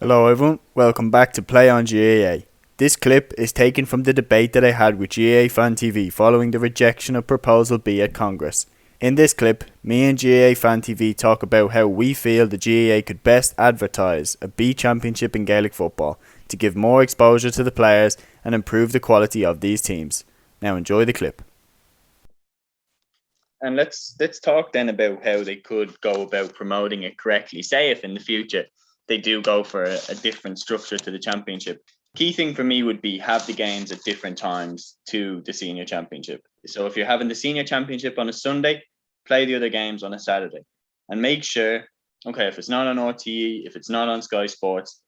Hello everyone, welcome back to Play on GAA. This clip is taken from the debate that I had with GAA Fan TV following the rejection of Proposal B at Congress. In this clip, me and GAA Fan TV talk about how we feel the GAA could best advertise a B Championship in Gaelic football to give more exposure to the players and improve the quality of these teams. Now enjoy the clip. And let's talk then about how they could go about promoting it correctly. Say if in the future they do go for a different structure to the championship. Key thing for me would be have the games at different times to the senior championship. So if you're having the senior championship on a Sunday, play the other games on a Saturday. And make sure, okay, if it's not on RTE, if it's not on Sky Sports,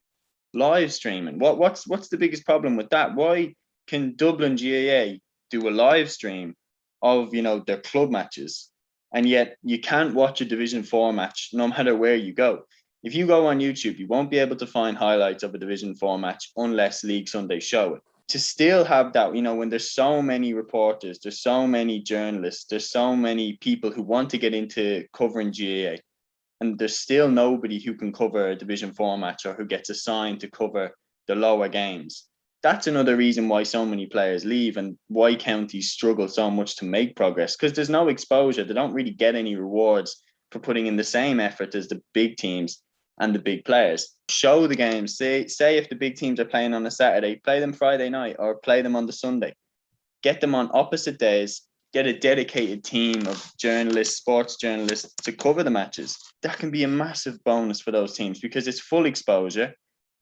live streaming. What's the biggest problem with that? Why can Dublin GAA do a live stream of, their club matches, and yet you can't watch a Division 4 match no matter where you go? If you go on YouTube, you won't be able to find highlights of a Division 4 match unless League Sunday show it. To still have that, when there's so many reporters, there's so many journalists, there's so many people who want to get into covering GAA, and there's still nobody who can cover a Division 4 match or who gets assigned to cover the lower games. That's another reason why so many players leave and why counties struggle so much to make progress, because there's no exposure. They don't really get any rewards for putting in the same effort as the big teams and the big players. Show the games. Say if the big teams are playing on a Saturday, play them Friday night or play them on the Sunday. Get them on opposite days. Get a dedicated team of journalists, sports journalists to cover the matches. That can be a massive bonus for those teams because it's full exposure.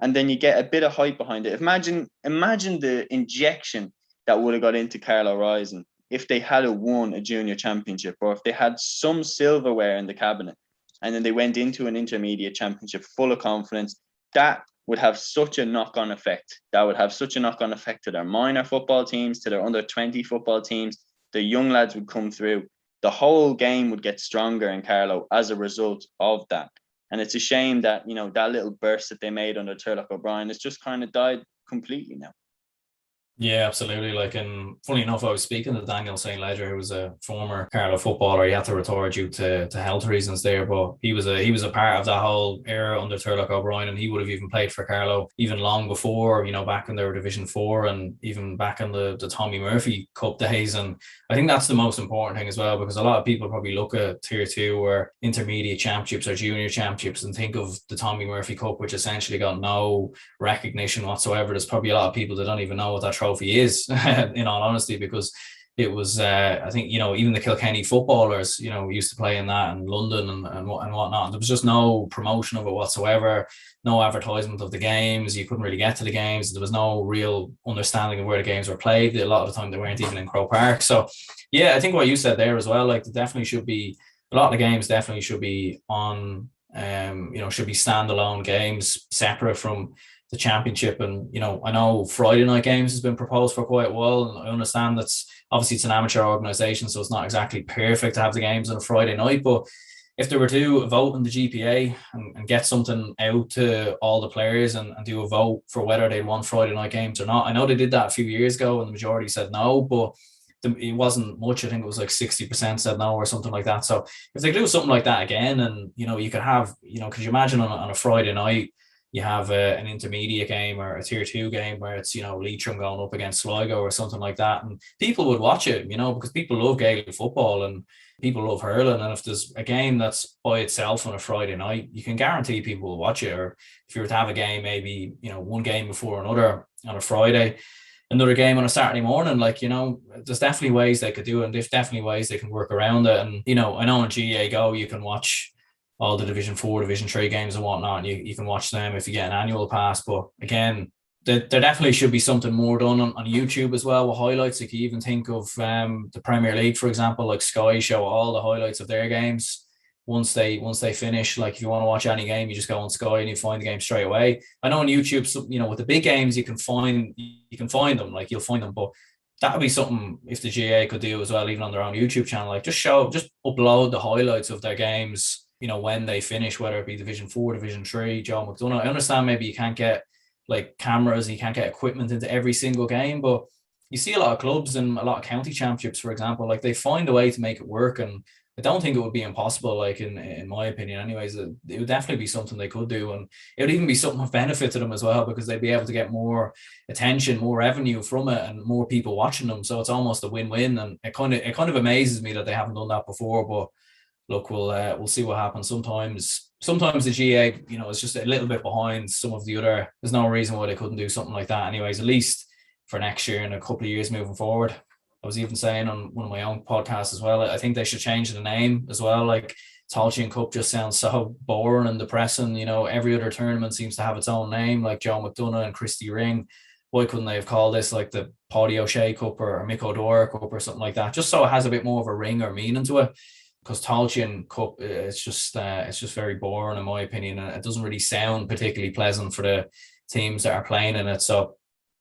And then you get a bit of hype behind it. Imagine the injection that would have got into Carlow Rising if they had won a junior championship, or if they had some silverware in the cabinet and then they went into an intermediate championship full of confidence. That would have such a knock-on effect. That would have such a knock-on effect to their minor football teams, to their under-20 football teams. The young lads would come through. The whole game would get stronger in Carlow as a result of that. And it's a shame that, that little burst that they made under Turlock O'Brien has just kind of died completely now. Yeah, absolutely. And funny enough, I was speaking to Daniel St. Ledger, who was a former Carlow footballer. He had to retire due to health reasons there, but he was a part of that whole era under Turlock O'Brien, and he would have even played for Carlow even long before, back in their Division 4 and even back in the Tommy Murphy Cup days. And I think that's the most important thing as well, because a lot of people probably look at Tier 2 or intermediate championships or junior championships and think of the Tommy Murphy Cup, which essentially got no recognition whatsoever. There's probably a lot of people that don't even know what that trophy is, in all honesty, because it was I think even the Kilkenny footballers used to play in that in London and whatnot. There was just no promotion of it whatsoever, no advertisement of the games. You couldn't really get to the games. There was no real understanding of where the games were played. A lot of the time they weren't even in Croke Park. So yeah, I think what you said there as well, there definitely should be a lot of the games definitely should be on should be standalone games separate from the championship. And I know Friday night games has been proposed for quite a while, and I understand that's obviously it's an amateur organization, so it's not exactly perfect to have the games on a Friday night. But if they were to vote in the GPA and get something out to all the players and do a vote for whether they want Friday night games or not. I know they did that a few years ago and the majority said no, but it wasn't much. I think it was like 60% said no or something like that. So if they do something like that again, and you could have, could you imagine on a Friday night you have an intermediate game or a Tier 2 game where it's Leitrim going up against Sligo or something like that, and people would watch it, because people love Gaelic football and people love hurling. And if there's a game that's by itself on a Friday night, you can guarantee people will watch it. Or if you were to have a game, maybe one game before another on a Friday, another game on a Saturday morning, there's definitely ways they could do it, and there's definitely ways they can work around it. And I know in GAA Go you can watch all the Division 4, Division 3 games and whatnot. You can watch them if you get an annual pass. But again, there definitely should be something more done on YouTube as well with highlights. You can even think of the Premier League, for example, like Sky show all the highlights of their games once they finish. Like if you want to watch any game, you just go on Sky and you find the game straight away. I know on YouTube, with the big games, you can find them, you'll find them. But that would be something if the GA could do as well, even on their own YouTube channel, just upload the highlights of their games, when they finish, whether it be Division 4, Division 3, Joe McDonough. I understand maybe you can't get cameras and you can't get equipment into every single game, but you see a lot of clubs and a lot of county championships, for example, they find a way to make it work. And I don't think it would be impossible, like in my opinion anyways. It would definitely be something they could do, and it would even be something of benefit to them as well, because they'd be able to get more attention, more revenue from it, and more people watching them. So it's almost a win-win, and it kind of amazes me that they haven't done that before. But look, we'll see what happens. Sometimes the GA, is just a little bit behind some of the other. There's no reason why they couldn't do something like that anyways, at least for next year and a couple of years moving forward. I was even saying on one of my own podcasts as well, I think they should change the name as well. Like, Tailteann Cup just sounds so boring and depressing. Every other tournament seems to have its own name, like Joe McDonough and Christy Ring. Why couldn't they have called this like the Paddy O'Shea Cup or Mick O'Dwyer Cup or something like that, just so it has a bit more of a ring or meaning to it? Because Tailteann Cup, it's just very boring in my opinion, and it doesn't really sound particularly pleasant for the teams that are playing in it. So